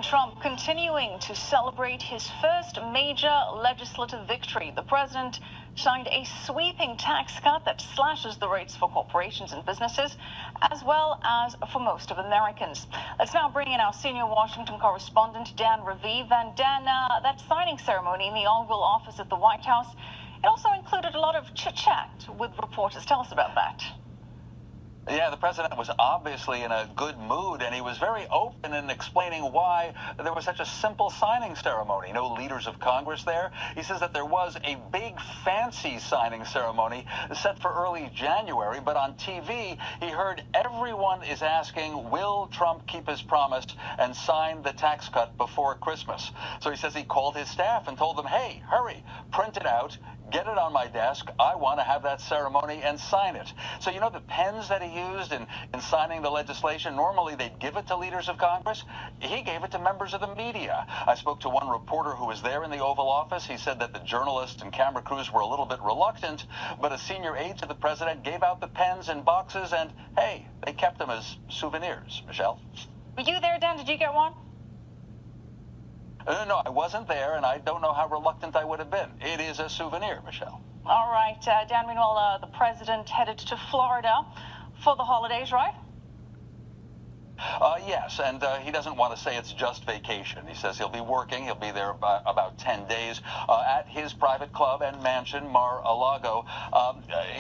Trump continuing to celebrate his first major legislative victory. The president signed a sweeping tax cut that slashes the rates for corporations and businesses, as well as for most of Americans. Let's now bring in our senior Washington correspondent, Dan Raviv. And Dan, that signing ceremony in the Oval Office at the White House, it also included a lot of chit-chat with reporters. Tell us about that. Yeah, the president was obviously in a good mood, and he was very open in explaining why there was such a simple signing ceremony. No leaders of Congress there. He says that there was a big, fancy signing ceremony set for early January, but on TV, he heard everyone is asking, will Trump keep his promise and sign the tax cut before Christmas? So he says he called his staff and told them, hey, hurry, print it out, get it on my desk. I want to have that ceremony and sign it. So, you know, the pens that he used in signing the legislation, normally they'd give it to leaders of Congress. He gave it to members of the media. I spoke to one reporter who was there in the Oval Office. He said that the journalists and camera crews were a little bit reluctant, but a senior aide to the president gave out the pens in boxes, and hey, they kept them as souvenirs. Michelle? Were you there, Dan? Did you get one? No, I wasn't there, and I don't know how reluctant I would have been. It is a souvenir, Michelle. All right, Dan, meanwhile, the president headed to Florida for the holidays, right? Yes, and he doesn't want to say it's just vacation. He says he'll be working. He'll be there about 10 days at his private club and mansion, Mar-a-Lago.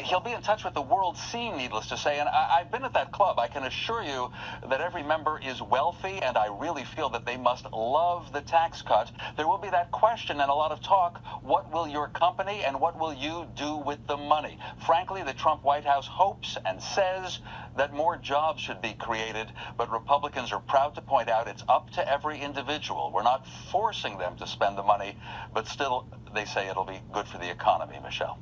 He'll be in touch with the world scene, needless to say, and I've been at that club. I can assure you that every member is wealthy, and I really feel that they must love the tax cut. There will be that question and a lot of talk, what will your company and what will you do with the money? Frankly, the Trump White House hopes and says that more jobs should be created, but Republicans are proud to point out it's up to every individual. We're not forcing them to spend the money, but still, they say it'll be good for the economy, Michelle.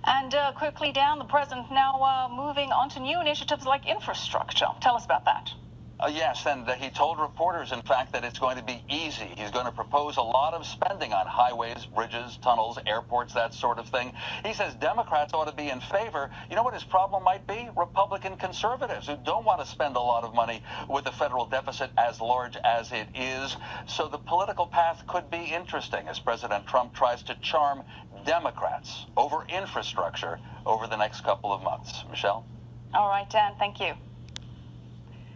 And quickly, Dan, the president now moving on to new initiatives like infrastructure. Tell us about that. Yes, and he told reporters, in fact, that it's going to be easy. He's going to propose a lot of spending on highways, bridges, tunnels, airports, that sort of thing. He says Democrats ought to be in favor. You know what his problem might be? Republican conservatives who don't want to spend a lot of money with the federal deficit as large as it is. So the political path could be interesting as President Trump tries to charm Democrats over infrastructure over the next couple of months. Michelle? All right, Dan, thank you.